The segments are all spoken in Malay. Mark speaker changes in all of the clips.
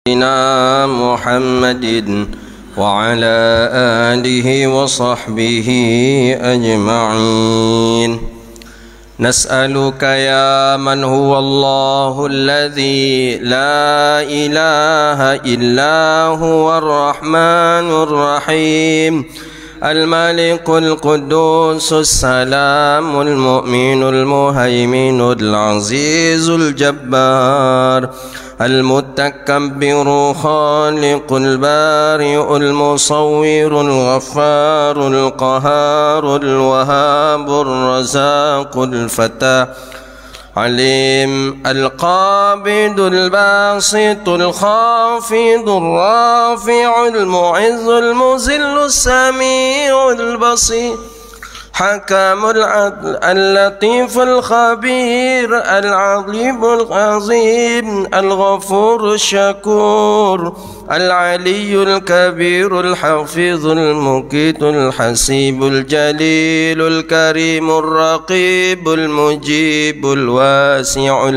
Speaker 1: سيدنا محمد وعلى آله وصحبه أجمعين. نسألك يا من هو الله الذي لا إله إلا هو الرحمن الرحيم الملك القدوس السلام المؤمن المهيمن العزيز الجبار المتكبر خالق البارئ المصور الغفار القهار الوهاب الرزاق الفتاح عليم القابض الباسط الخافض الرافع المعز المذل السميع البصير حكم العدل اللطيف الخبير العظيم العظيم الغفور الشكور العلي الكبير الحفيظ المقيت الحسيب الجليل الكريم الرقيب المجيب الواسع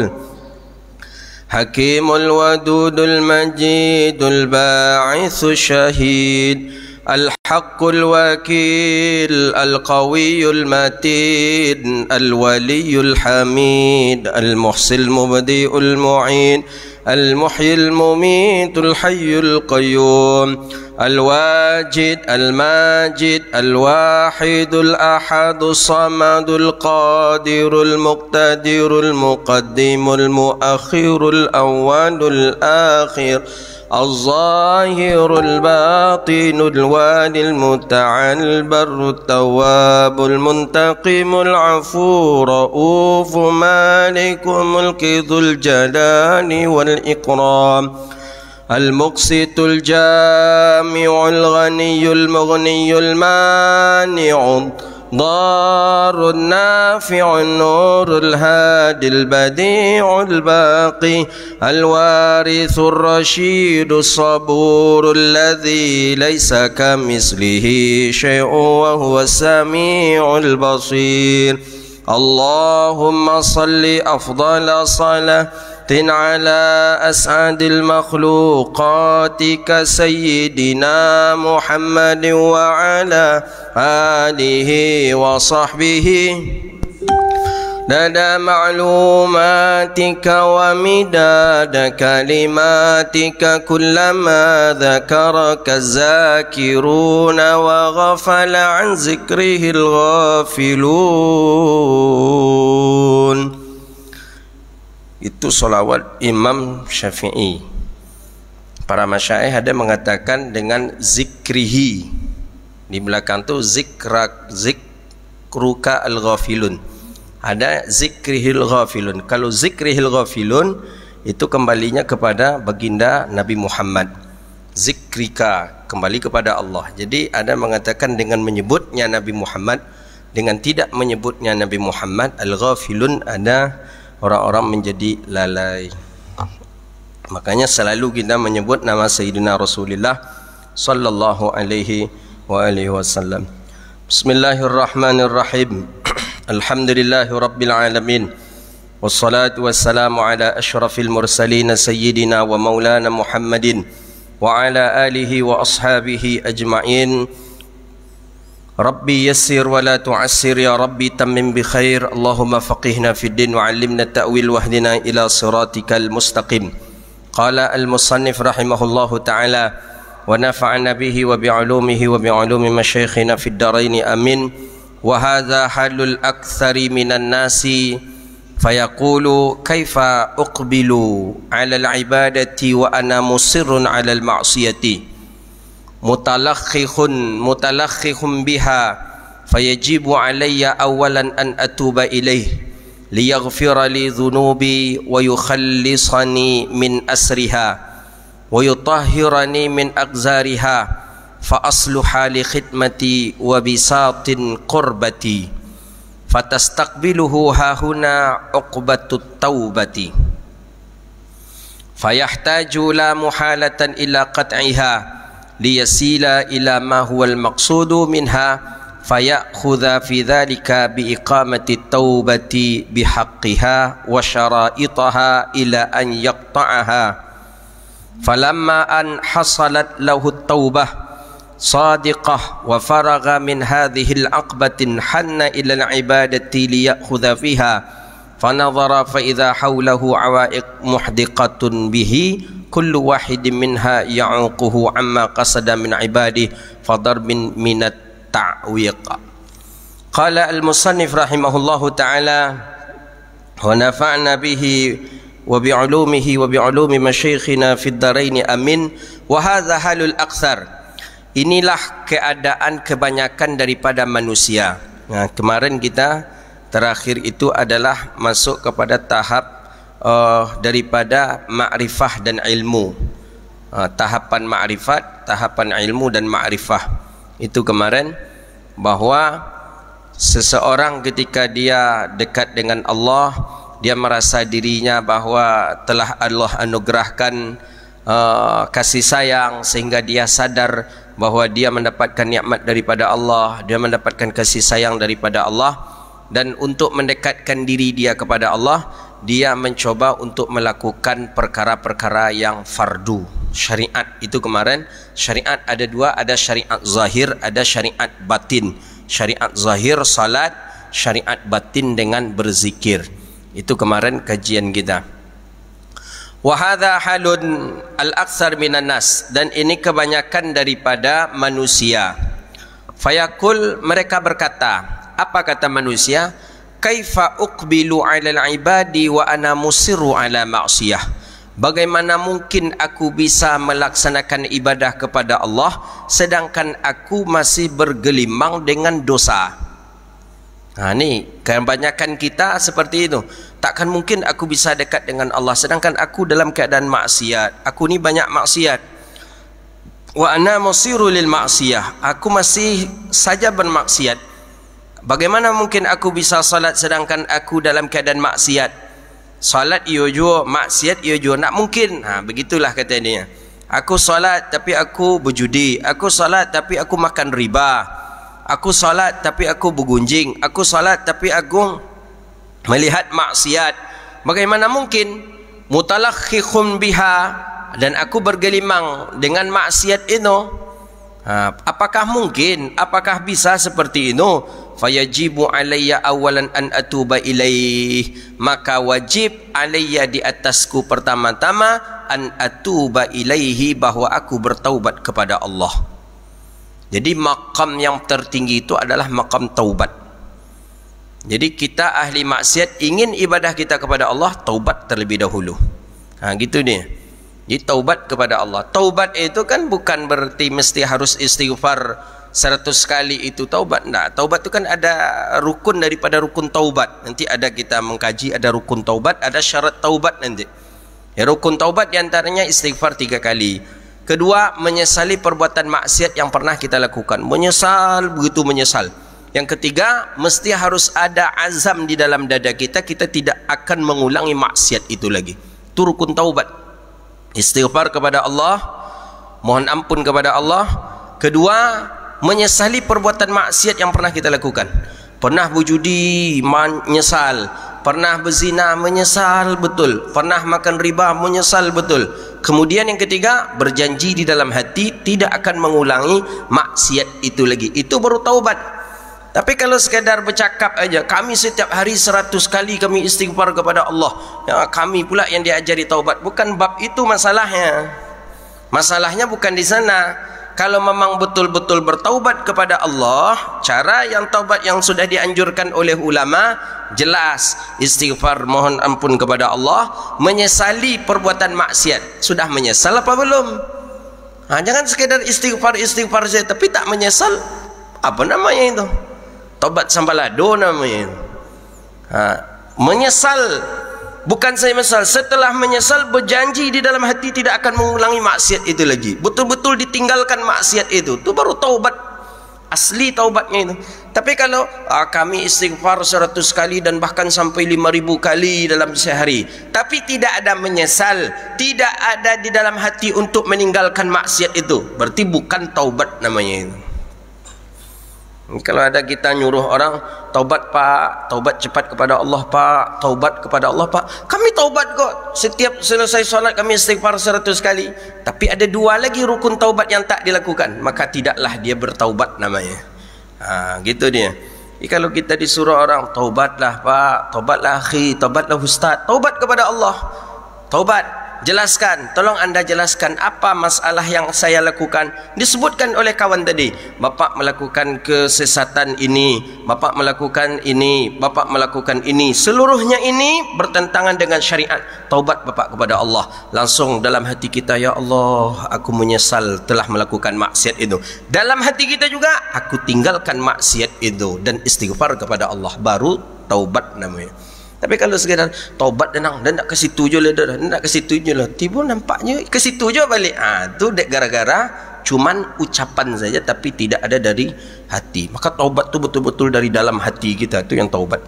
Speaker 1: الحكيم الودود المجيد الباعث الشهيد الحق الوكيل القوي المتين الولي الحميد المحصي المبدئ المعين المحيي المميت الحي القيوم الواجد الماجد الواحد الأحد الصمد القادر المقتدر المقدم المؤخر الأول الآخر الظاهر الباطن الوالي المتعال البر التواب المنتقم العفو رؤوف مالك ملك ذو الجلال والإكرام المقسط الجامع الغني المغني المانع ضار النافع النور الهادي البديع الباقي الوارث الرشيد الصبور الذي ليس كمثله شيء وهو السميع البصير. اللهم صل أفضل صلاة على أسعد المخلوقات كسيدنا محمد وعلى آله وصحبه لدى معلوماتك ومداد كلماتك كلما ذكرك الذاكرون وغفل عن ذكره الغافلون. Itu sholawat Imam Syafi'i. Para masyaikh ada mengatakan dengan zikrihi. Di belakang tu zikruka al-ghafilun. Ada zikrihil ghafilun. Kalau zikrihil ghafilun itu kembalinya kepada baginda Nabi Muhammad. Zikrika kembali kepada Allah. Jadi ada mengatakan dengan menyebutnya Nabi Muhammad, dengan tidak menyebutnya Nabi Muhammad, al-ghafilun ada orang-orang menjadi lalai. Makanya selalu kita menyebut nama Sayyidina Rasulullah sallallahu alaihi wa alihi wasallam. Bismillahirrahmanirrahim. Alhamdulillahi rabbil alamin. Wassalatu wassalamu ala asyrafil mursalin sayyidina wa maulana Muhammadin wa ala alihi wa ashabihi ajma'in. Rabbi yassir wa la tu'assir ya Rabbi tammim bi khair. Allahumma faqihna fid din wa 'allimna ta'wil wahdina ila siratikal mustaqim. Qala al-musannif rahimahullahu ta'ala wa nafa'ana bihi wa bi 'ulumihi wa bi 'ulumi masyayikhina fid darain amin. Wa hadha halul aktsari minan nasi fayaqulu kaifa uqbilu 'ala al-ibadati wa ana musirrun 'ala al-ma'siyati mutalakhkhihun biha fayajibu alayya awalan an atuba ilayh liyaghfira li dhunubi wa yukhallisani min asriha wa yutahhirani min aqzariha fa asluha li khidmati wa bisatin qurbati fatastaqbiluhu hahuna uqbatut taubati fayahtaju la muhalatan ila qat'iha liyasila ila ma huwal maqsudu minha fayakhudha fi dhalika biiqamati taubati bihaqqiha wa syara'itaha ila an yaqta'aha falamma an hasalat lahu at-taubah sadiqah wa faragha min hadhihi al-aqbatin hanna ila al-ibadati liyakhudha fiha fanadhara fa idha hawlahu awaiq muhdiqatun bihi kullu wahidin minha ya'uquhu amma qasada min ibadihi fadarbin minat ta'wiq. Qala al-musannif rahimahullahu ta'ala wa nafa'na bihi wa bi'ulumihi wa bi'ulumi masyayikhina fid darain amin. Wa hadha halul aktsar. Inilah keadaan kebanyakan daripada manusia. Nah, kemarin kita terakhir itu adalah masuk kepada tahap daripada ma'rifah dan ilmu. Tahapan ma'rifat, tahapan ilmu dan ma'rifah. Itu kemarin, bahwa seseorang ketika dia dekat dengan Allah, dia merasa dirinya bahwa telah Allah anugerahkan kasih sayang, sehingga dia sadar bahwa dia mendapatkan nikmat daripada Allah, dia mendapatkan kasih sayang daripada Allah. Dan untuk mendekatkan diri dia kepada Allah, dia mencoba untuk melakukan perkara-perkara yang fardu. Syariat itu kemarin, syariat ada dua, ada syariat zahir, ada syariat batin. Syariat zahir salat, syariat batin dengan berzikir. Itu kemarin kajian kita. Wa hadha halun al-aktsar minan nas, dan ini kebanyakan daripada manusia. Fayaqul, mereka berkata, apa kata manusia? Kaifa uqbilu 'alal ibadi wa ana musirru 'ala ma'siyah. Bagaimana mungkin aku bisa melaksanakan ibadah kepada Allah sedangkan aku masih bergelimang dengan dosa? Nah, ni kebanyakan kita seperti itu. Takkan mungkin aku bisa dekat dengan Allah sedangkan aku dalam keadaan maksiat. Aku ni banyak maksiat. Wa ana musirru lil ma'siyah. Aku masih saja bermaksiat. Bagaimana mungkin aku bisa salat sedangkan aku dalam keadaan maksiat? Salat iyo jua, maksiat iyo jua, nak mungkin. Begitulah kata dia. Aku salat tapi aku berjudi. Aku salat tapi aku makan riba. Aku salat tapi aku bergunjing. Aku salat tapi aku melihat maksiat. Bagaimana mungkin? Mutalakhikhun biha, dan aku bergelimang dengan maksiat itu. Apakah mungkin? Apakah bisa seperti itu? Fayajibu alayya awalan an atuba ilaih, maka wajib alayya di atasku pertama-tama an atuba ilaihi, bahwa aku bertaubat kepada Allah. Jadi makam yang tertinggi itu adalah makam taubat. Jadi kita ahli maksiat ingin ibadah kita kepada Allah, taubat terlebih dahulu. Gitu dia. Jadi taubat kepada Allah. Taubat itu kan bukan berarti mesti harus istighfar 100 kali itu taubat. Nah, taubat itu kan ada rukun daripada rukun taubat. Nanti ada kita mengkaji, ada rukun taubat, ada syarat taubat nanti. Ya, rukun taubat diantaranya istighfar 3 kali. Kedua, menyesali perbuatan maksiat yang pernah kita lakukan. Menyesal, begitu menyesal. Yang ketiga, mesti harus ada azam di dalam dada kita, kita tidak akan mengulangi maksiat itu lagi. Itu rukun taubat. Istighfar kepada Allah, mohon ampun kepada Allah. Kedua, menyesali perbuatan maksiat yang pernah kita lakukan. Pernah berjudi, menyesal. Pernah berzina, menyesal betul. Pernah makan riba, menyesal betul. Kemudian yang ketiga, berjanji di dalam hati tidak akan mengulangi maksiat itu lagi. Itu baru taubat. Tapi kalau sekadar bercakap aja, kami setiap hari 100 kali kami istighfar kepada Allah, ya, kami pula yang diajari taubat. Bukan bab itu masalahnya. Masalahnya bukan di sana. Kalau memang betul-betul bertaubat kepada Allah, cara yang taubat yang sudah dianjurkan oleh ulama jelas, istighfar, mohon ampun kepada Allah, menyesali perbuatan maksiat. Sudah menyesal apa belum? Jangan sekedar istighfar saja tapi tak menyesal. Apa namanya itu? Taubat sambalado namanya. Menyesal, bukan saya menyesal, setelah menyesal berjanji di dalam hati tidak akan mengulangi maksiat itu lagi. Betul-betul ditinggalkan maksiat itu baru taubat, asli taubatnya itu. Tapi kalau kami istighfar 100 kali dan bahkan sampai 5.000 kali dalam sehari, tapi tidak ada menyesal, tidak ada di dalam hati untuk meninggalkan maksiat itu, berarti bukan taubat namanya itu. Kalau ada kita nyuruh orang, taubat pak, taubat cepat kepada Allah pak, taubat kepada Allah pak. Kami taubat kok, setiap selesai solat kami istighfar 100 kali. Tapi ada 2 lagi rukun taubat yang tak dilakukan, maka tidaklah dia bertaubat namanya. Gitu dia. Jadi kalau kita disuruh orang, taubatlah pak, taubatlah akhi, taubatlah ustaz, taubat kepada Allah. Taubat. Jelaskan, tolong anda jelaskan apa masalah yang saya lakukan. Disebutkan oleh kawan tadi, bapak melakukan kesesatan ini, bapak melakukan ini, bapak melakukan ini, seluruhnya ini bertentangan dengan syariat. Taubat bapak kepada Allah. Langsung dalam hati kita, ya Allah, aku menyesal telah melakukan maksiat itu. Dalam hati kita juga, aku tinggalkan maksiat itu dan istighfar kepada Allah. Baru taubat namanya. Tapi kalau sekadar taubat dan nak ke situ je lah, nak ke situ je lah, tiba nampaknya ke situ je balik. Tu dek gara-gara cuman ucapan saja tapi tidak ada dari hati. Maka taubat tu betul-betul dari dalam hati kita, tu yang taubat.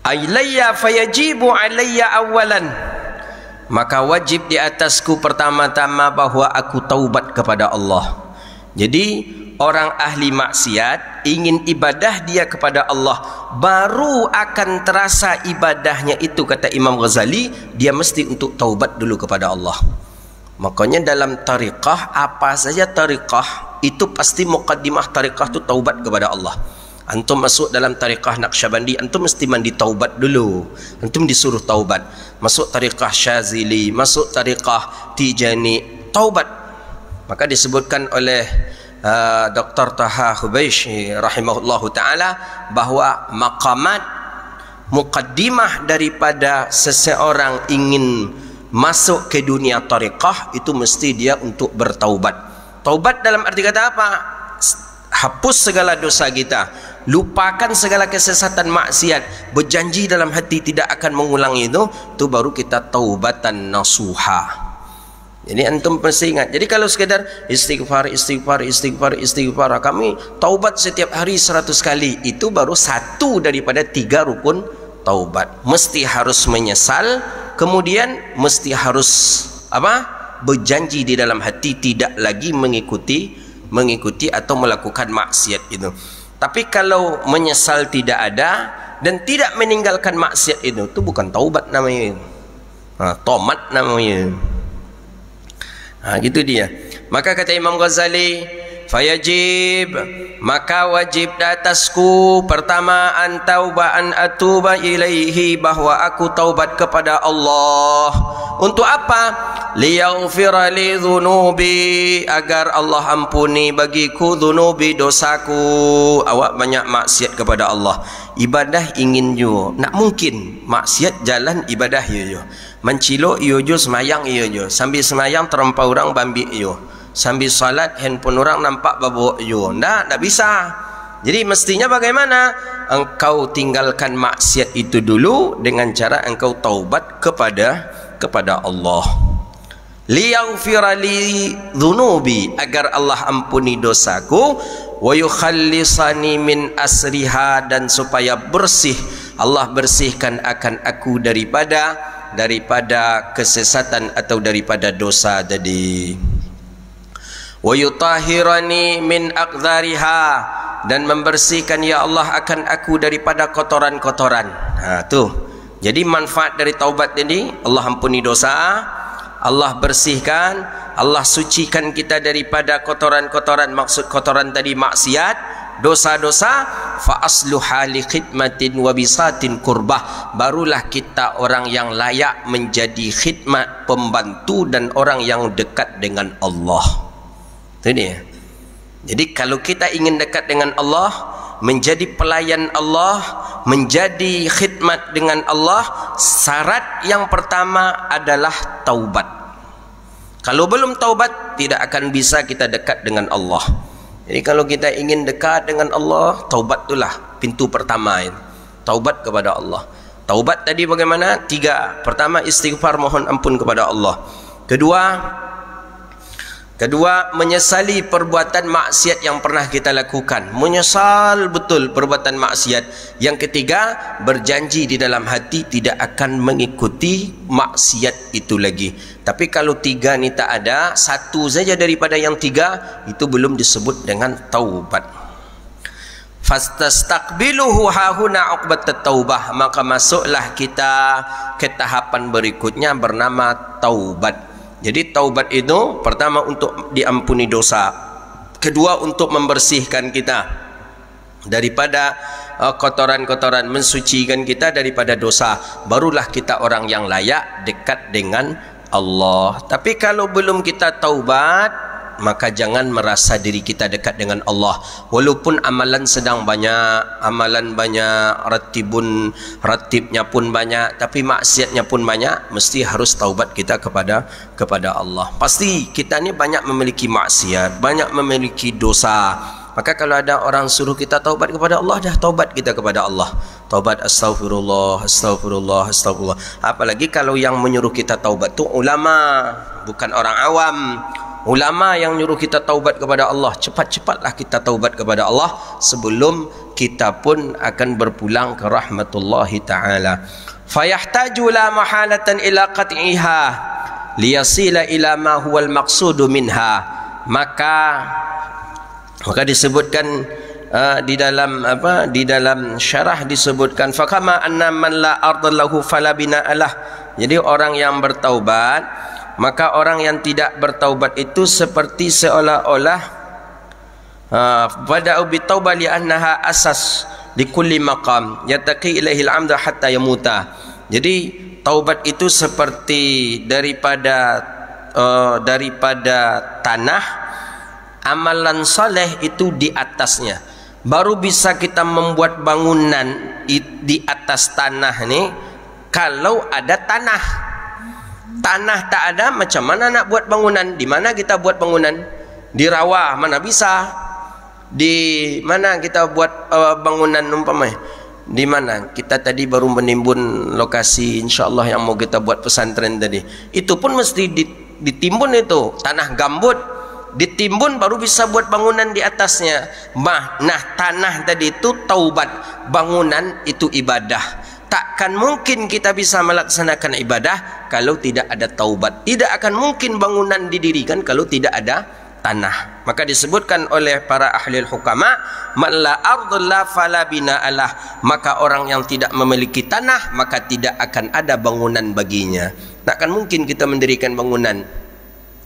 Speaker 1: Ailayya fayajibu alayya awalan. Maka wajib di atasku pertama-tama bahawa aku taubat kepada Allah. Jadi orang ahli maksiat ingin ibadah dia kepada Allah, baru akan terasa ibadahnya itu, kata Imam Ghazali, dia mesti untuk taubat dulu kepada Allah. Makanya dalam tariqah, apa saja tariqah itu pasti muqaddimah tariqah itu taubat kepada Allah. Antum masuk dalam tariqah Naqsyabandi, antum mesti mandi taubat dulu. Antum disuruh taubat. Masuk tariqah Syazili, masuk tariqah Tijani, taubat. Maka disebutkan oleh Dr. Taha Hubeishi rahimahullahu ta'ala bahawa maqamat muqaddimah daripada seseorang ingin masuk ke dunia tariqah itu mesti dia untuk bertaubat. Taubat dalam arti kata apa? Hapus segala dosa kita, lupakan segala kesesatan maksiat, berjanji dalam hati tidak akan mengulangi itu baru kita taubatan nasuha. Jadi antum mesti ingat. Jadi kalau sekedar istighfar, kami taubat setiap hari 100 kali, itu baru 1 daripada 3 rukun taubat. Mesti harus menyesal, kemudian mesti harus berjanji di dalam hati tidak lagi mengikuti atau melakukan maksiat itu. Tapi kalau menyesal tidak ada dan tidak meninggalkan maksiat itu bukan taubat namanya. Tomat namanya. Gitu dia. Maka kata Imam Ghazali, fayajib, maka wajib di atasku pertama an atuba ilaihi, bahwa aku taubat kepada Allah. Untuk apa? Liyaghfira li dhunubi, agar Allah ampuni bagiku dhunubi, dosaku. Awak banyak maksiat kepada Allah. Ibadah ingin jo, nak mungkin maksiat jalan ibadah yo. Mencilok iyo jo, semayang iyo jo, sambil semayang terempau orang bambi iyo, sambil salat handphone orang nampak babok iyo. Tak bisa. Jadi mestinya bagaimana? Engkau tinggalkan maksiat itu dulu dengan cara engkau taubat kepada Allah. Liyaghfira li dhunubi, agar Allah ampuni dosaku, wa yukhallisani min asriha, dan supaya bersih, Allah bersihkan akan aku daripada kesesatan atau daripada dosa tadi. Wa yutahhirani min aqdhariha, dan membersihkan ya Allah akan aku daripada kotoran-kotoran. Tuh. Jadi manfaat dari taubat ini, Allah ampuni dosa, Allah bersihkan, Allah sucikan kita daripada kotoran-kotoran. Maksud kotoran tadi maksiat, dosa-dosa. Fa asluha li khidmatin wa bisatin kurbah, barulah kita orang yang layak menjadi khidmat, pembantu, dan orang yang dekat dengan Allah. Itu dia. Jadi kalau kita ingin dekat dengan Allah, menjadi pelayan Allah, menjadi khidmat dengan Allah, syarat yang pertama adalah taubat. Kalau belum taubat, tidak akan bisa kita dekat dengan Allah. Jadi kalau kita ingin dekat dengan Allah, taubat itulah pintu pertama ini. Taubat kepada Allah. Taubat tadi bagaimana? 3. Pertama, istighfar, mohon ampun kepada Allah. Kedua, Kedua, menyesali perbuatan maksiat yang pernah kita lakukan. Menyesal betul perbuatan maksiat. Yang ketiga, berjanji di dalam hati tidak akan mengikuti maksiat itu lagi. Tapi kalau tiga ni tak ada, satu saja daripada yang tiga, itu belum disebut dengan taubat. Fastastaqbiluhu hahuna uqbat at-taubah. Maka masuklah kita ke tahapan berikutnya bernama taubat. Jadi taubat itu pertama untuk diampuni dosa, kedua untuk membersihkan kita daripada kotoran-kotoran, mensucikan kita daripada dosa. Barulah kita orang yang layak dekat dengan Allah. Tapi kalau belum kita taubat, maka jangan merasa diri kita dekat dengan Allah. Walaupun amalan sedang banyak, amalan banyak, ratibnya pun banyak, tapi maksiatnya pun banyak, mesti harus taubat kita kepada Allah. Pasti kita ni banyak memiliki maksiat, banyak memiliki dosa. Maka kalau ada orang suruh kita taubat kepada Allah, dah taubat kita kepada Allah. Taubat astagfirullah, astagfirullah, astagfirullah. Apalagi kalau yang menyuruh kita taubat tu ulama, bukan orang awam. Ulama yang nyuruh kita taubat kepada Allah. Cepat-cepatlah kita taubat kepada Allah sebelum kita pun akan berpulang ke rahmatullahi ta'ala. Fayahtaju la mahalatan ila qat'iha liyasila ila ma huwal maqsudu minha. Maka disebutkan di dalam syarah disebutkan fakama anna man la ardallahu fala bina'alah. Jadi orang yang bertaubat, maka orang yang tidak bertaubat itu seperti seolah-olah bada'u bitauba li annaha asas li kulli maqam yataqi ilaihi al-amda hatta yamuta. Jadi taubat itu seperti daripada tanah, amalan soleh itu di atasnya. Baru bisa kita membuat bangunan di atas tanah ni kalau ada tanah. Tanah tak ada, macam mana nak buat bangunan? Di mana kita buat bangunan? Di rawa mana bisa? Di mana kita buat bangunan umpamanya? Di mana? Kita tadi baru menimbun lokasi insya-Allah yang mau kita buat pesantren tadi. Itu pun mesti ditimbun itu, tanah gambut. Ditimbun baru bisa buat bangunan di atasnya. Nah, tanah tadi itu taubat, bangunan itu ibadah. Takkan mungkin kita bisa melaksanakan ibadah kalau tidak ada taubat. Tidak akan mungkin bangunan didirikan kalau tidak ada tanah. Maka disebutkan oleh para ahli hukama, man la ardullah fala bina'alah. Maka orang yang tidak memiliki tanah, maka tidak akan ada bangunan baginya. Takkan mungkin kita mendirikan bangunan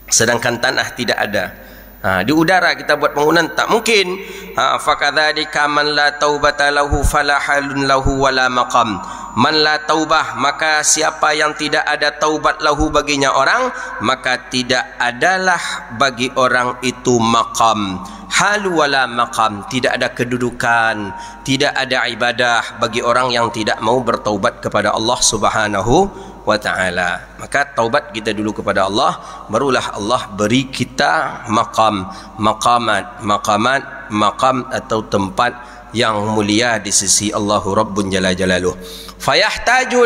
Speaker 1: sedangkan tanah tidak ada. Di udara kita buat bangunan, tak mungkin. Fakadzalika man la taubata lahu fala halun lahu wala maqam. Man la taubah, maka siapa yang tidak ada taubat lahu baginya orang, maka tidak adalah bagi orang itu maqam. Halu wala maqam, tidak ada kedudukan, tidak ada ibadah bagi orang yang tidak mau bertaubat kepada Allah Subhanahu wa ta'ala. Maka taubat kita dulu kepada Allah, barulah Allah beri kita maqam atau tempat yang mulia di sisi Allahu Rabbun Jalla Jalaluh. Fayahtaju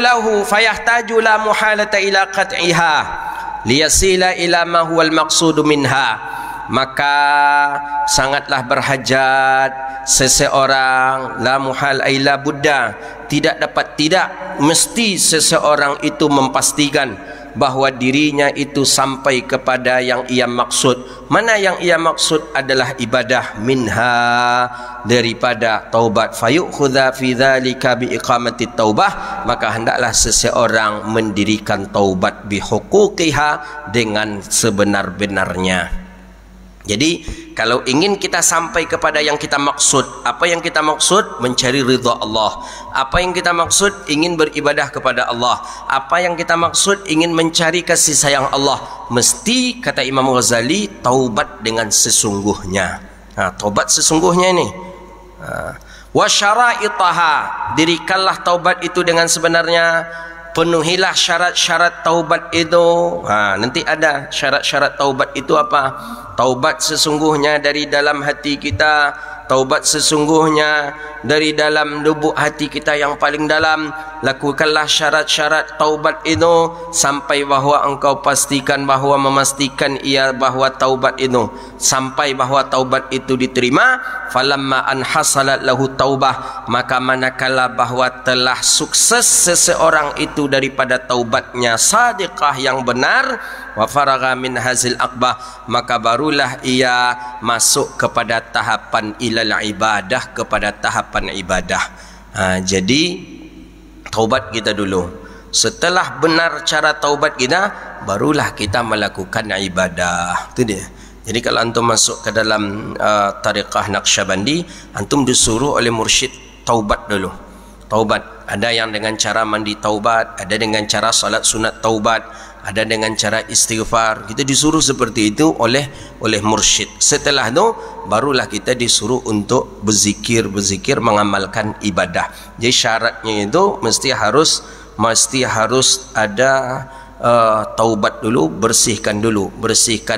Speaker 1: la muhalata ila qat'iha liyasila ila ma huwal maqsudu minha. Maka sangatlah berhajat seseorang, la muhal ay la buddha, tidak mesti seseorang itu memastikan bahwa dirinya itu sampai kepada yang ia maksud. Mana yang ia maksud adalah ibadah, minha daripada taubat. Fayukhudha fi dzalika bi iqamati taubah, maka hendaklah seseorang mendirikan taubat bi huquqiha, dengan sebenar-benarnya. Jadi kalau ingin kita sampai kepada yang kita maksud, apa yang kita maksud? Mencari ridha Allah. Apa yang kita maksud? Ingin beribadah kepada Allah. Apa yang kita maksud? Ingin mencari kasih sayang Allah. Mesti, kata Imam Ghazali, taubat dengan sesungguhnya. Taubat sesungguhnya ini. Wa syara'itaha, dirikanlah taubat itu dengan sebenarnya. Penuhilah syarat-syarat taubat itu. Nanti ada syarat-syarat taubat itu apa? Taubat sesungguhnya dari dalam hati kita, taubat sesungguhnya dari dalam lubuk hati kita yang paling dalam. Lakukanlah syarat-syarat taubat itu sampai bahawa engkau pastikan bahawa memastikan ia bahawa taubat itu, sampai bahawa taubat itu diterima. Falamma an hasalat lahu taubah, maka manakala bahawa telah sukses seseorang itu daripada taubatnya sadiqah yang benar, wa faragha min hazil aqbah, maka barulah ia masuk kepada tahapan ilal ibadah, kepada tahapan ibadah. Jadi taubat kita dulu. Setelah benar cara taubat kita, barulah kita melakukan ibadah. Itu dia. Jadi kalau antum masuk ke dalam tariqah Naqsyabandi, antum disuruh oleh mursyid taubat dulu. Taubat. Ada yang dengan cara mandi taubat, ada dengan cara salat sunat taubat, ada dengan cara istighfar. Kita disuruh seperti itu oleh mursyid. Setelah itu barulah kita disuruh untuk berzikir mengamalkan ibadah. Jadi syaratnya itu mesti harus ada taubat dulu, bersihkan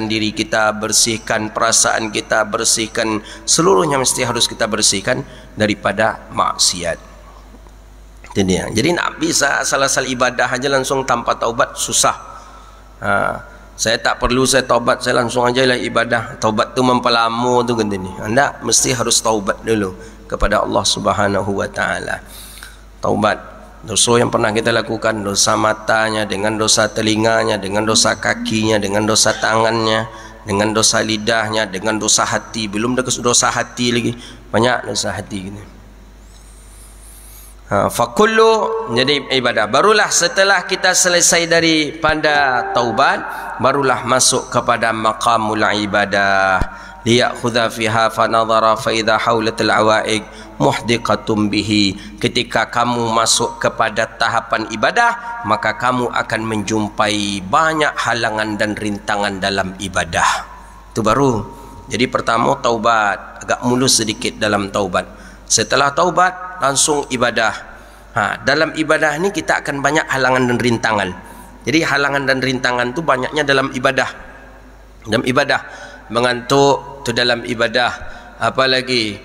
Speaker 1: diri kita, bersihkan perasaan kita, bersihkan seluruhnya, mesti harus kita bersihkan daripada maksiat. Jadi nak bisa asal-asal ibadah aja langsung tanpa taubat susah. Saya tak perlu saya taubat, saya langsung aja lah ibadah. Taubat tu mempelamo tu kan ni. Anda mesti harus taubat dulu kepada Allah Subhanahu wa taala. Taubat. Dosa yang pernah kita lakukan, dosa matanya, dengan dosa telinganya, dengan dosa kakinya, dengan dosa tangannya, dengan dosa lidahnya, dengan dosa hati. Belum ada dosa hati lagi, banyak dosa hati gini. Fakullu, jadi ibadah. Barulah setelah kita selesai daripada taubat, barulah masuk kepada maqamul ibadah. Liyakhudha fiha fanadhara fa idha haulatul awaiq muhdiqatum bihi. Ketika kamu masuk kepada tahapan ibadah, maka kamu akan menjumpai banyak halangan dan rintangan dalam ibadah. Itu baru. Jadi pertama taubat, agak mulus sedikit dalam taubat. Setelah taubat langsung ibadah. Dalam ibadah ni kita akan banyak halangan dan rintangan. Jadi halangan dan rintangan tu banyaknya dalam ibadah. Dalam ibadah mengantuk tu dalam ibadah, apalagi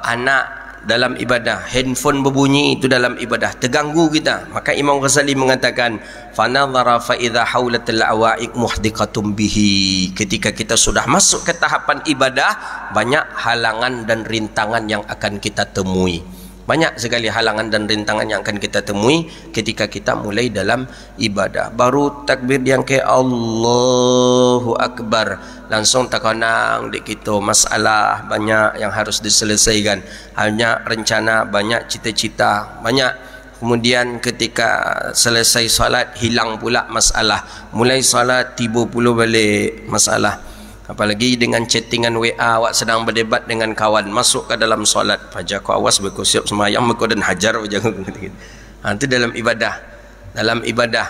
Speaker 1: anak dalam ibadah, handphone berbunyi itu dalam ibadah, terganggu kita. Maka Imam Ghazali mengatakan fanadhara fa idza haulatil awaiq muhdiqatum bihi. Ketika kita sudah masuk ke tahapan ibadah, banyak halangan dan rintangan yang akan kita temui. Banyak sekali halangan dan rintangan yang akan kita temui ketika kita mulai dalam ibadah. Baru takbir yang ke Allahu Akbar, langsung terkenang di kita masalah banyak yang harus diselesaikan, banyak rencana, banyak cita-cita, banyak. Kemudian ketika selesai salat hilang pula masalah, mulai salat tiba pula balik masalah. Apalagi dengan chattingan WA, awak sedang berdebat dengan kawan, masuk ke dalam solat, fajar kau awas berkau siap semayang berkau dan hajar jangan begitu. Itu dalam ibadah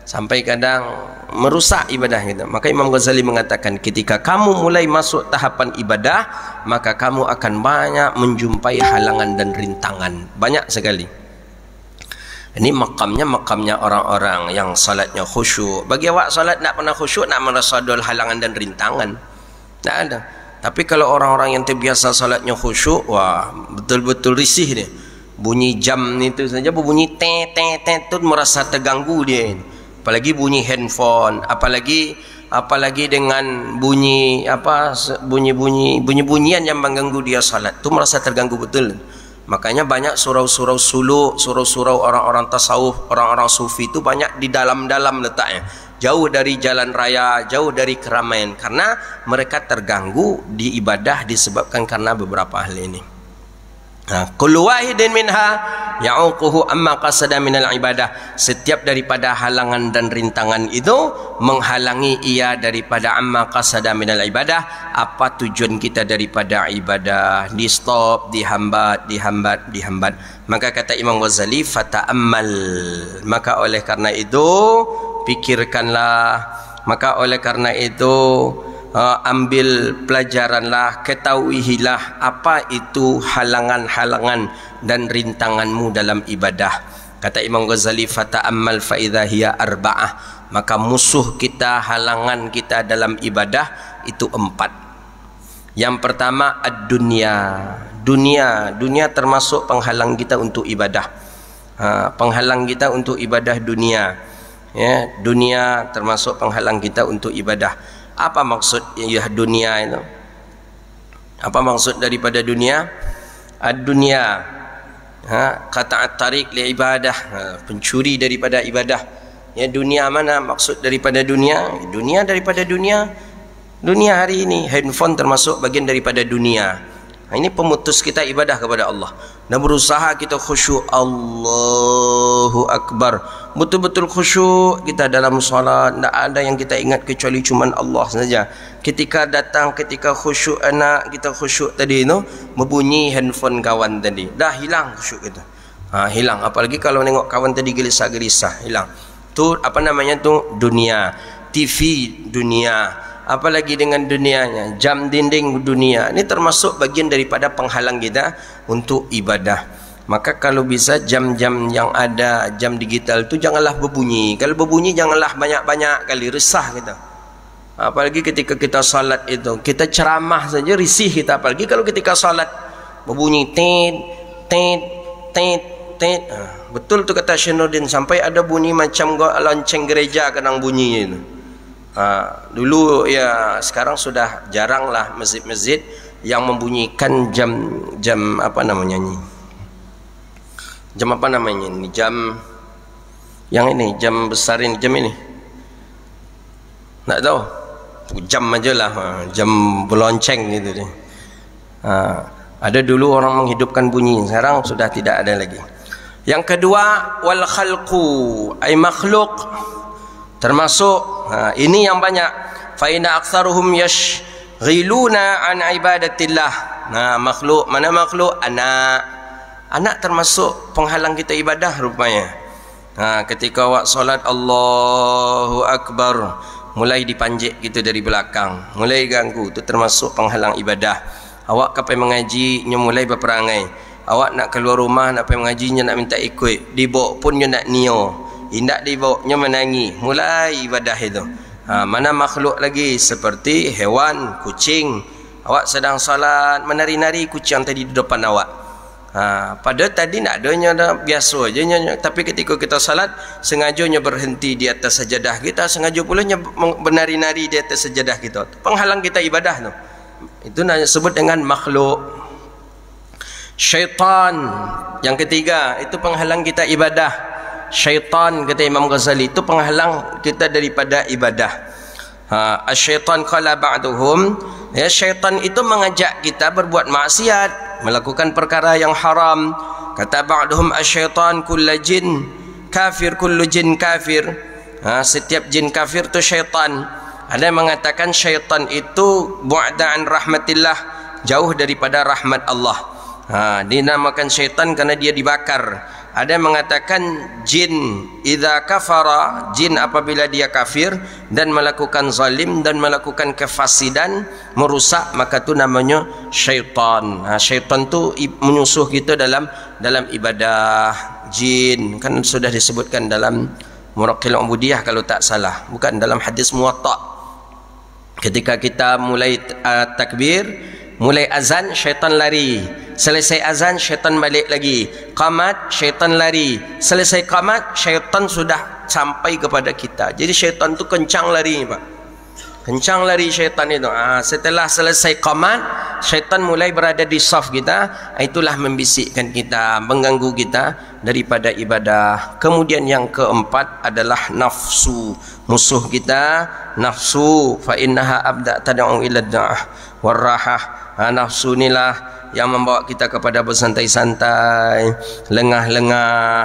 Speaker 1: sampai kadang merusak ibadah kita. Maka Imam Ghazali mengatakan ketika kamu mulai masuk tahapan ibadah, maka kamu akan banyak menjumpai halangan dan rintangan, banyak sekali. Ini makamnya orang-orang yang salatnya khusyuk. Bagi awak salat nak pernah khusyuk, nak merasa ada halangan dan rintangan, tak ada. Tapi kalau orang-orang yang terbiasa salatnya khusyuk, wah betul-betul risih dia. Bunyi jam itu saja berbunyi tet tu merasa terganggu dia. Apalagi bunyi handphone, apalagi dengan bunyi bunyi-bunyian yang mengganggu dia salat, tu merasa terganggu betul. Makanya banyak surau-surau suluk, surau-surau orang-orang tasawuf, orang-orang sufi itu banyak di dalam-dalam letaknya, jauh dari jalan raya, jauh dari keramaian, karena mereka terganggu di ibadah disebabkan karena beberapa hal ini. Kullu wahidin minha ya'uquhu amma qasada minal ibadah. Setiap daripada halangan dan rintangan itu menghalangi ia daripada amma qasada minal ibadah, apa tujuan kita daripada ibadah. Di stop, dihambat. Maka kata Imam Ghazali fata'ammal, maka oleh karena itu pikirkanlah, maka oleh karena itu ambil pelajaranlah, ketahuilah apa itu halangan-halangan dan rintanganmu dalam ibadah. Kata Imam Ghazali fata'ammal fa idza hiya arba'ah, maka musuh kita, halangan kita dalam ibadah itu 4. Yang pertama ad-dunya. Dunia termasuk penghalang kita untuk ibadah. Penghalang kita untuk ibadah dunia. Ya, dunia termasuk penghalang kita untuk ibadah. Apa maksud ya dunia itu? Apa maksud daripada dunia? Ad-dunya, kata at-tariq li ibadah, pencuri daripada ibadah. Ya, dunia mana maksud daripada dunia? Dunia daripada dunia. Dunia hari ini, handphone termasuk bagian daripada dunia. Ini pemutus kita ibadah kepada Allah. Dan berusaha kita khusyuk, Allahu Akbar, betul-betul khusyuk kita dalam solat. Tak ada yang kita ingat kecuali cuma Allah saja. Ketika datang, ketika khusyuk anak kita khusyuk tadi itu, berbunyi handphone kawan tadi, dah hilang khusyuk kita. Hilang. Apalagi kalau nengok kawan tadi gelisah-gelisah, hilang. Tu apa namanya tu? Dunia. TV dunia. Apalagi dengan dunianya, jam dinding dunia. Ini termasuk bagian daripada penghalang kita untuk ibadah. Maka kalau bisa jam-jam yang ada, jam digital itu janganlah berbunyi. Kalau berbunyi janganlah banyak-banyak kali, resah kita. Apalagi ketika kita salat itu, kita ceramah saja risih kita. Apalagi kalau ketika salat berbunyi tet tet tet tet. Betul tu kata Syainuddin, sampai ada bunyi macam lonceng gereja kadang bunyi itu. Dulu ya, sekarang sudah jarang lah masjid-masjid yang membunyikan jam apa namanya ni, jam apa namanya ni, jam yang ini, jam besar ini, jam ini tak tahu, jam aja lah, jam belonceng gitu deh. Ada dulu orang menghidupkan bunyi, sekarang sudah tidak ada lagi. Yang kedua, wal khalqu, ay makhluk, termasuk ini yang banyak. Fa inna aktsaruhum yashghiluna an ibadatillah. Makhluk, mana makhluk? Anak termasuk penghalang kita ibadah rupanya. Ketika awak solat Allahu Akbar, mulai dipanjik gitu dari belakang, mulai ganggu, itu termasuk penghalang ibadah. Awak kapai mengaji, nya mulai berperangai. Awak nak keluar rumah, nak pergi mengaji, nya nak minta ikut, dibawa pun nya nak nio, indak dibawanya menangi, mulai ibadah itu. Mana makhluk lagi seperti hewan, kucing. Awak sedang salat, menari-nari kucing tadi di depan awak. Pada tadi nak adanya dah biasa aja, tapi ketika kita salat sengajanya berhenti di atas sajadah kita, sengaja pula bernari-nari di atas sajadah kita. Penghalang kita ibadah tu. Itu disebut dengan makhluk. Syaitan yang ketiga, itu penghalang kita ibadah. Syaitan, kata Imam Ghazali, itu penghalang kita daripada ibadah. Syaitan qala ba'duhum, ya, syaitan itu mengajak kita berbuat maksiat, melakukan perkara yang haram. Kata ba'duhum asyaitan kullu jin kafir, kullu jin kafir. Setiap jin kafir itu syaitan. Ada yang mengatakan syaitan itu bu'da an rahmatillah, jauh daripada rahmat Allah. Dinamakan syaitan karena dia dibakar. Ada yang mengatakan jin idza kafara, jin apabila dia kafir dan melakukan zalim dan melakukan kefasidan, merusak, maka itu namanya syaitan. Syaitan tu menyusuh kita dalam ibadah. Jin kan sudah disebutkan dalam Muraqil Ubudiyah kalau tak salah, bukan dalam hadis Muwatta. Ketika kita mulai takbir, mulai azan, syaitan lari. Selesai azan, syaitan balik lagi. Qamat, syaitan lari. Selesai qamat, syaitan sudah sampai kepada kita. Jadi syaitan tu kencang lari, Pak. Kencang lari syaitan itu. Setelah selesai qamat, syaitan mulai berada di saf kita. Itulah membisikkan kita, mengganggu kita daripada ibadah. Kemudian yang keempat adalah nafsu. Musuh kita, nafsu. Fa innaha abda tad'u ila da'ah warrahah. Nafsu inilah yang membawa kita kepada bersantai-santai, lengah-lengah.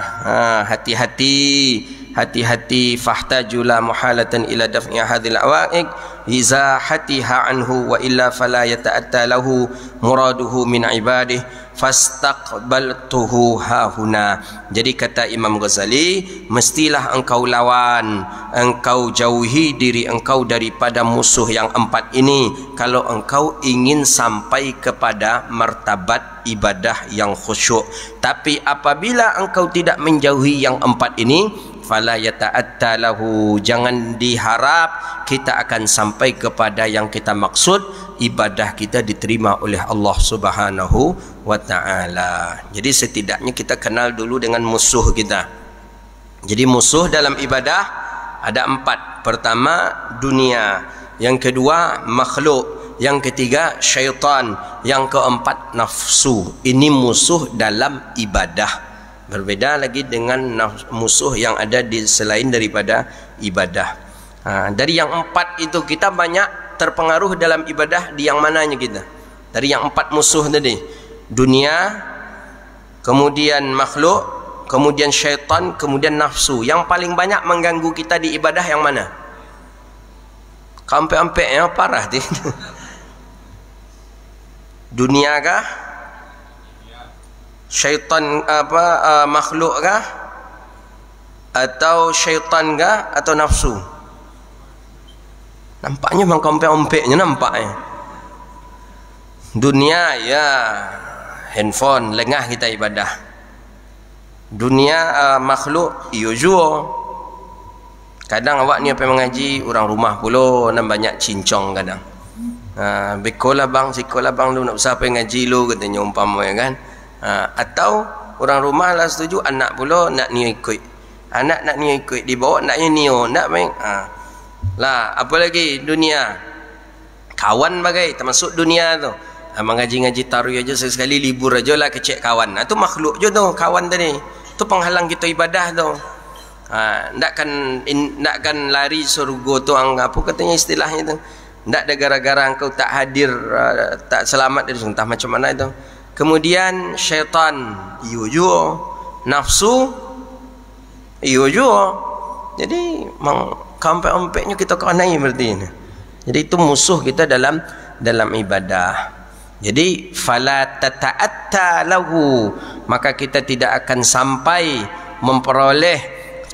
Speaker 1: Hati-hati fahtajula muhalatan ila daf'i hadhil awaiq izahatiha anhu wa illa fala yata'atta lahu muraduhu min ibadih fastaqbaltuhu hahuna. Jadi kata Imam Ghazali, mestilah engkau lawan, engkau jauhi diri engkau daripada musuh yang empat ini kalau engkau ingin sampai kepada martabat ibadah yang khusyuk. Tapi apabila engkau tidak menjauhi yang empat ini, fala yata'atta lahu, jangan diharap kita akan sampai kepada yang kita maksud, ibadah kita diterima oleh Allah Subhanahu wa taala. Jadi setidaknya kita kenal dulu dengan musuh kita. Jadi musuh dalam ibadah ada 4. Pertama dunia, yang kedua makhluk, yang ketiga syaitan, yang keempat nafsu. Ini musuh dalam ibadah. Berbeda lagi dengan musuh yang ada di selain daripada ibadah. Dari yang 4 itu kita banyak terpengaruh dalam ibadah di yang mananya kita? Dari yang 4 musuh tadi, dunia, kemudian makhluk, kemudian syaitan, kemudian nafsu. Yang paling banyak mengganggu kita di ibadah yang mana? Kampe-ampe yang parah tu. Dunia kah? Syaitan makhluk kah? Atau syaitan kah? Atau nafsu? Nampaknya memang kompe-ompeknya nampaknya. Dunia ya handphone, lengah kita ibadah. Dunia makhluk iyo jua. Kadang awak ni apa mengaji orang rumah pula nan banyak cincong kadang. Bekolah bang, sikolah bang lu nak usah apa ngaji lu katanya umpamanya kan. Atau orang rumah lah setuju, anak pula nak ni ikut, anak nak ni ikut, dibawa naknya nio nak main. Lah apa lagi dunia, kawan bagai termasuk dunia tu. Mengaji-ngaji taruh aja sekali, libur aja lah kecek kawan. Itu makhluk je tu kawan tadi, tu penghalang kita ibadah tu. Nakkan lari surga tu apa katanya istilahnya tu, ndak ada gara-gara engkau tak hadir, tak selamat dari entah macam mana itu. Kemudian syaitan iyo jua, nafsu iyo jua. Jadi kampai-ompeknya kita kenai berarti ini. Jadi itu musuh kita dalam ibadah. Jadi fala tata'atta lahu, maka kita tidak akan sampai memperoleh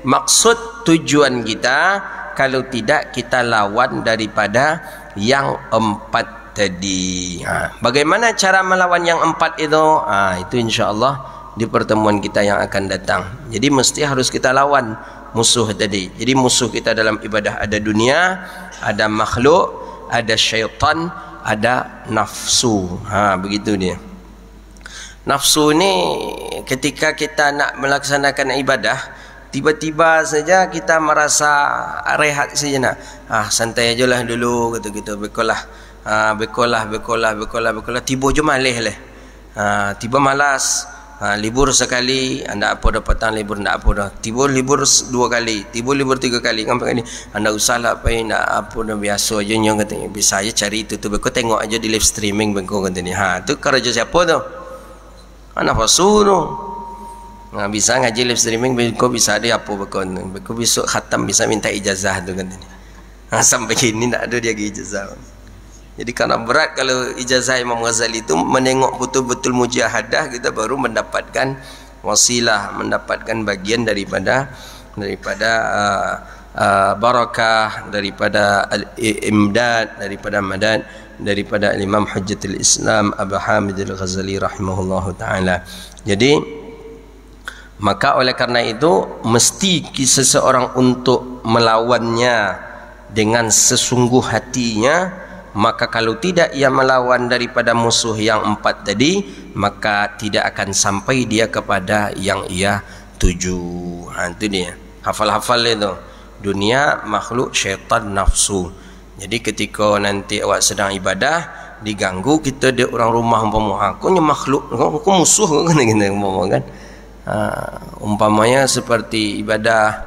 Speaker 1: maksud tujuan kita kalau tidak kita lawan daripada yang 4 tadi. Bagaimana cara melawan yang 4 itu? Itu insya-Allah di pertemuan kita yang akan datang. Jadi mesti harus kita lawan musuh tadi. Jadi musuh kita dalam ibadah ada dunia, ada makhluk, ada syaitan, ada nafsu. Begitu dia. Nafsu ni ketika kita nak melaksanakan ibadah, tiba-tiba saja kita merasa rehat saja nak. Santai ajalah dulu kata kita, bekolah, tiba je malih lah. Tiba malas. Libur sekali, anda apa dah petang libur, ndak apa dah. Tiba libur 2 kali, tiba libur 3 kali, sampai kali anda usahlah apa nak apa dah, biasa aja nyong katanya. Bisa aja cari itu tu, beko tengok aja di live streaming beko katanya. Tu kerja siapa tu? Anak pasu tu. Bisa ngaji live streaming, beko bisa ada apa beko. Beko besok khatam bisa minta ijazah tu katanya. Sampai kini tak ada dia ijazah. Jadi karena berat kalau ijazah Imam Ghazali itu menengok betul-betul mujahadah, kita baru mendapatkan wasilah, mendapatkan bagian daripada barakah, daripada imdad, daripada madad, daripada Imam Hujjatul Islam Abu Hamid Al-Ghazali rahimahullahu taala. Jadi maka oleh karena itu mesti seseorang untuk melawannya dengan sesungguh hatinya. Maka kalau tidak ia melawan daripada musuh yang 4 tadi, maka tidak akan sampai dia kepada yang ia tuju. Itu dia. Hafal-hafal itu. Dunia, makhluk, syaitan, nafsu. Jadi ketika nanti awak sedang ibadah, diganggu kita dia orang rumah umpama, aku makhluk, aku musuh kan. Umpamanya seperti ibadah.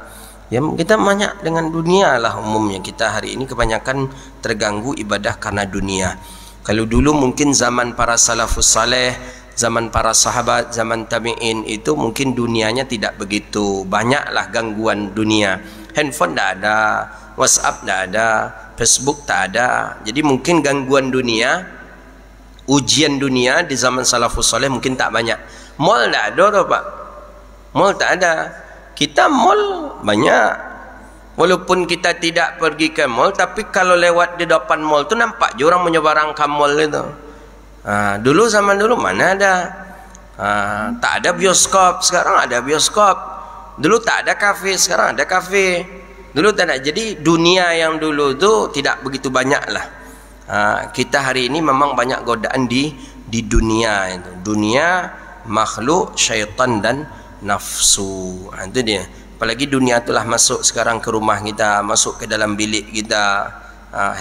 Speaker 1: Ya, kita banyak dengan dunia lah umumnya. Kita hari ini kebanyakan terganggu ibadah karena dunia. Kalau dulu mungkin zaman para salafus saleh, zaman para sahabat, zaman tabi'in itu mungkin dunianya tidak begitu. Banyaklah gangguan dunia. Handphone tak ada, WhatsApp tak ada, Facebook tak ada. Jadi mungkin gangguan dunia, ujian dunia di zaman salafus saleh mungkin tak banyak. Mall tak ada tu Pak. Mall tak ada. Kita mall banyak. Walaupun kita tidak pergi ke mall, tapi kalau lewat di depan mall tu nampak je orang menyebarangkan mall itu. Dulu zaman dulu mana ada. Tak ada bioskop, sekarang ada bioskop. Dulu tak ada kafe, sekarang ada kafe. Dulu tak ada. Jadi dunia yang dulu tu tidak begitu banyak lah. Kita hari ini memang banyak godaan di dunia itu. Dunia, makhluk, syaitan dan nafsu. Itu dia. Apalagi dunia itulah masuk sekarang ke rumah kita, masuk ke dalam bilik kita,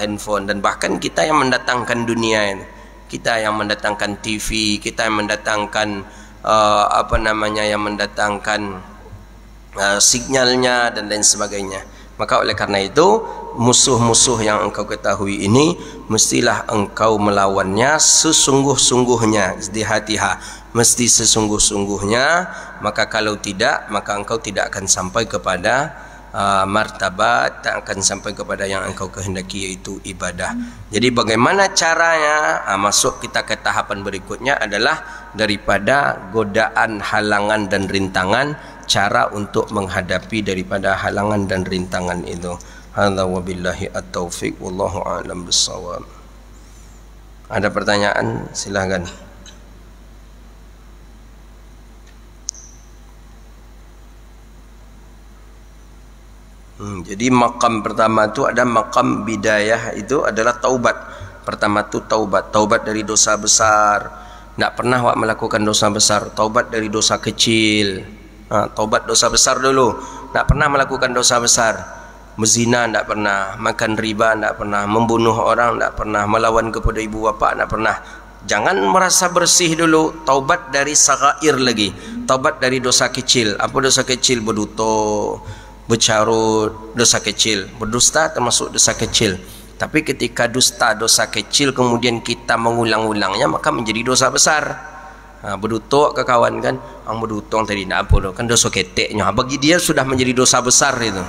Speaker 1: handphone, dan bahkan kita yang mendatangkan dunia ini. Kita yang mendatangkan TV, kita yang mendatangkan yang mendatangkan signalnya dan lain sebagainya. Maka oleh karena itu, musuh-musuh yang engkau ketahui ini mestilah engkau melawannya sesungguh-sungguhnya, izdihatiha, mesti sesungguh-sungguhnya. Maka kalau tidak, maka engkau tidak akan sampai kepada martabat, tak akan sampai kepada yang engkau kehendaki, yaitu ibadah. Jadi bagaimana caranya? Masuk kita ke tahapan berikutnya adalah daripada godaan, halangan dan rintangan, cara untuk menghadapi daripada halangan dan rintangan itu. Hadza wabillahi at-taufiq wallahu a'lam bissawab. Ada pertanyaan? Silakan. Jadi makam pertama itu ada makam bidayah, itu adalah taubat. Pertama itu taubat dari dosa besar. Tak pernah awak melakukan dosa besar, taubat dari dosa kecil. Taubat dosa besar dulu. Tak pernah melakukan dosa besar. Mezina tak pernah, makan riba tak pernah, membunuh orang tak pernah, melawan kepada ibu bapa tak pernah. Jangan merasa bersih dulu, taubat dari sagair lagi. Taubat dari dosa kecil. Apa dosa kecil? Berduto, bercarut, dosa kecil. Berdusta termasuk dosa kecil. Tapi ketika dusta, dosa kecil, kemudian kita mengulang-ulangnya, maka menjadi dosa besar. Berdutok ke kawan kan, berdutong tadi nak apa kan dosa keteknya. Bagi dia sudah menjadi dosa besar itu.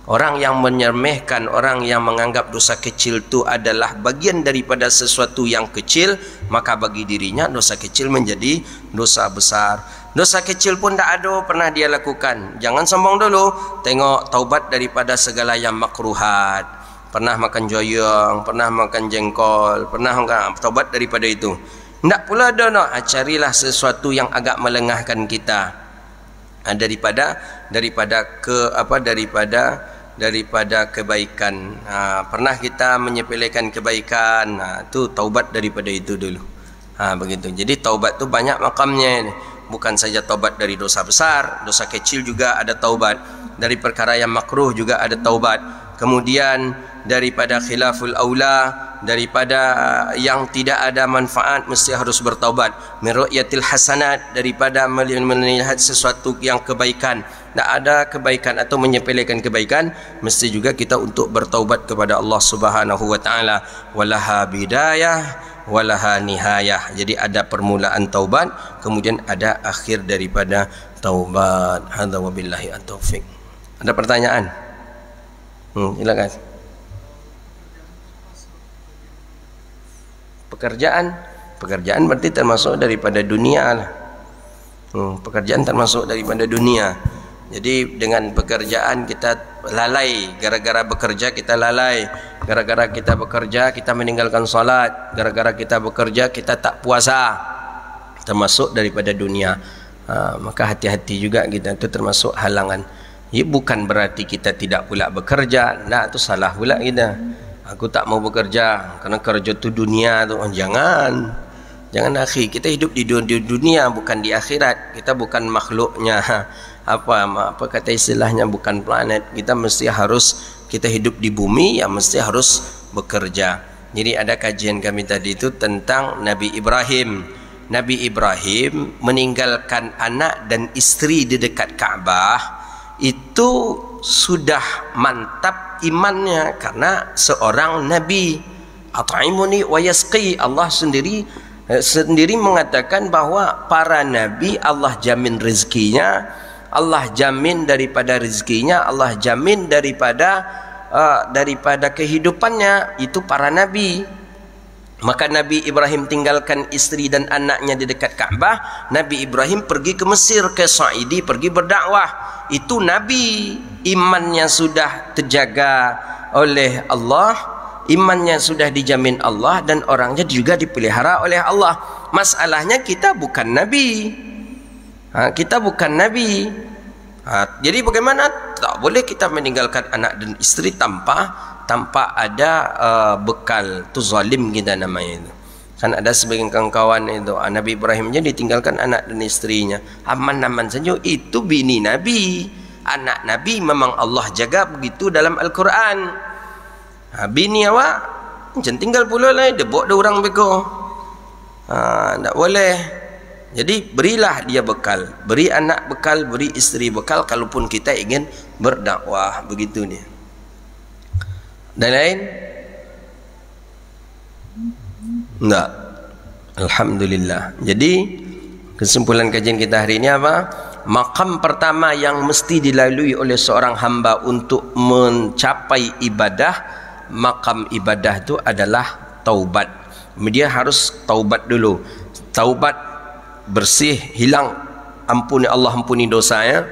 Speaker 1: Orang yang menyermehkan, orang yang menganggap dosa kecil itu adalah bagian daripada sesuatu yang kecil, maka bagi dirinya dosa kecil menjadi dosa besar. Dosa kecil pun tak ada pernah dia lakukan. Jangan sombong dulu. Tengok taubat daripada segala yang makruhat. Pernah makan joyong, pernah makan jengkol, pernah taubat daripada itu. Tak pula ada nak. Carilah sesuatu yang agak melengahkan kita daripada kebaikan. Pernah kita menyepelekan kebaikan, tu taubat daripada itu dulu. Begitu. Jadi taubat tu banyak makamnya. Bukan saja taubat dari dosa besar, dosa kecil juga ada taubat. Dari perkara yang makruh juga ada taubat. Kemudian daripada khilaful aula, daripada yang tidak ada manfaat mesti harus bertaubat. Min ru'yatil hasanat, daripada melihat sesuatu yang kebaikan, tak ada kebaikan atau menyepelekan kebaikan, mesti juga kita untuk bertaubat kepada Allah Subhanahu wa taala. Walaha bidayah walaha nihayah. Jadi ada permulaan taubat, kemudian ada akhir daripada taubat. Hadza wabillahi at-taufiq. Ada pertanyaan? Silakan. Pekerjaan berarti termasuk daripada dunia lah. Pekerjaan termasuk daripada dunia. Jadi dengan pekerjaan kita lalai, gara-gara bekerja kita lalai, gara-gara kita bekerja kita meninggalkan salat, gara-gara kita bekerja kita tak puasa, termasuk daripada dunia. Maka hati-hati juga kita, itu termasuk halangan. Ya, bukan berarti kita tidak pula bekerja. Nah, itu salah pula kita. Aku tak mau bekerja karena kerja tu dunia tu. Jangan akhi, kita hidup di dunia, bukan di akhirat. Kita bukan makhluknya. Apa kata istilahnya, bukan planet. Kita mesti harus, kita hidup di bumi, ya mesti harus bekerja. Jadi ada kajian kami tadi itu tentang Nabi Ibrahim. Nabi Ibrahim meninggalkan anak dan istri di dekat Ka'bah. Itu sudah mantap imannya karena seorang nabi. At'imuni wa yasqi. Allah sendiri mengatakan bahwa para nabi Allah jamin rezekinya, Allah jamin daripada rezekinya, Allah jamin daripada kehidupannya, itu para nabi. Maka Nabi Ibrahim tinggalkan istri dan anaknya di dekat Ka'bah. Nabi Ibrahim pergi ke Mesir, ke Sa'idi, pergi berdakwah. Itu Nabi, imannya sudah terjaga oleh Allah, imannya sudah dijamin Allah, dan orangnya juga dipelihara oleh Allah. Masalahnya kita bukan Nabi. Kita bukan Nabi. Jadi bagaimana? Tak boleh kita meninggalkan anak dan isteri tanpa ada bekal. Tu zalim kita namanya itu. Kan ada sebagian kawan-kawan itu, Nabi Ibrahim je ditinggalkan anak dan istrinya. Aman-aman saja, itu bini Nabi. Anak Nabi memang Allah jaga begitu dalam Al-Quran. Bini awak macam tinggal pula lah, dia bawa dia orang beko. Tak boleh. Jadi berilah dia bekal, beri anak bekal, beri isteri bekal, kalaupun kita ingin berdakwah, begitu ni. Dan lain? Enggak. Alhamdulillah. Jadi kesimpulan kajian kita hari ini apa? Maqam pertama yang mesti dilalui oleh seorang hamba untuk mencapai ibadah, maqam ibadah itu adalah taubat. Dia harus taubat dulu. Taubat bersih, hilang, ampuni Allah, ampuni dosanya,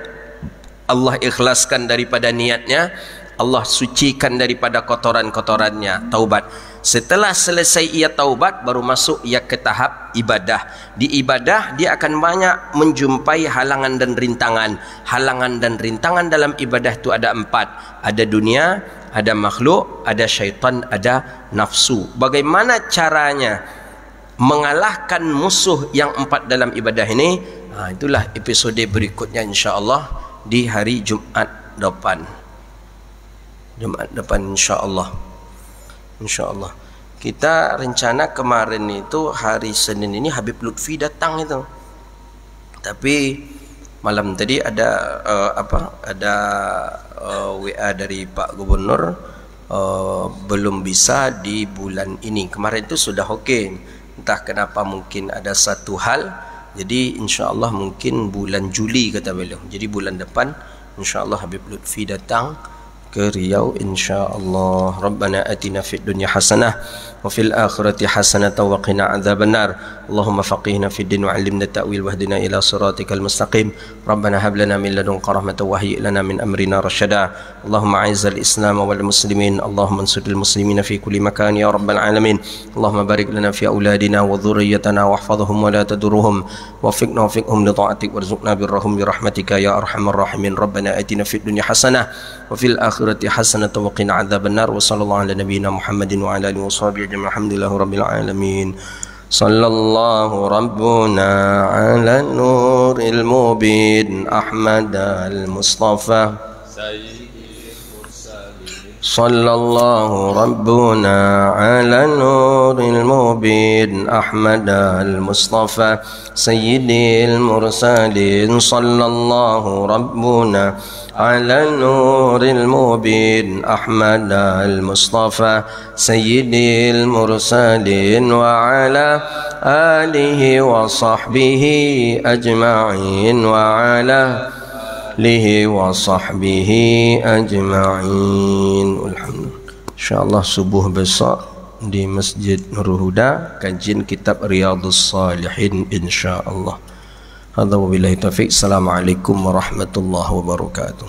Speaker 1: Allah ikhlaskan daripada niatnya, Allah sucikan daripada kotoran-kotorannya. Taubat. Setelah selesai ia taubat, baru masuk ia ke tahap ibadah. Di ibadah dia akan banyak menjumpai halangan dan rintangan. Halangan dan rintangan dalam ibadah itu ada 4. Ada dunia, ada makhluk, ada syaitan, ada nafsu. Bagaimana caranya mengalahkan musuh yang 4 dalam ibadah ini? Itulah episode berikutnya insya-Allah di hari Jumaat depan. insya-Allah. Insya-Allah. Kita rencana kemarin itu hari Senin ini Habib Lutfi datang itu. Tapi malam tadi ada WA dari Pak Gubernur, belum bisa di bulan ini. Kemarin itu sudah okey. Entah kenapa, mungkin ada satu hal. Jadi insya-Allah mungkin bulan Juli kata beliau. Jadi bulan depan insya-Allah Habib Lutfi datang ke Riau insya-Allah. Rabbana atina fid dunya hasanah wa fil akhirati hasanah wa qina adzabannar. Allahumma faqihna fid din wa 'allimna ta'wil wahdina ila siratikal mustaqim. Rabbana hab lana min ladunka rahmatan wa hayyi lana min amrina rasyada. Allahumma a'izzal islam wal muslimin. Allahumma ansuril muslimina fi kulli makan ya rabbal alamin. Allahumma barik lana fi auladina wa dhurriyyatina wahfazhum wa la tadurruhum wafiqna wafiqhum li ta'atik warzuqna birrahum bi rahmatika ya arhamar rahimin. Rabbana atina fid dunya hasanah wa fil akhirati hasanah wa qina adzabannar. Wa sallallahu ala nabiyyina Muhammadin wa ala alihi washabihi ajma'in. Alhamdulillahi rabbil alamin. Sallallahu rabbuna ala nuril mubin Ahmad al-Mustafa Sallallahu rabbuna ala nuril mubin Ahmad al-Mustafa Sayyidil mursalin. Sallallahu rabbuna ala nuril mubin Ahmad al-Mustafa Sayyidil mursalin wa ala alihi wa sahbihi ajma'in wa ala alihi wa sahbihi ajma'in. Alhamdulillah. InsyaAllah subuh besok di Masjid Nurul Huda kajian kitab Riyadhus Salihin insyaAllah. Hadza wabillahi taufiq. Assalamualaikum warahmatullahi wabarakatuh.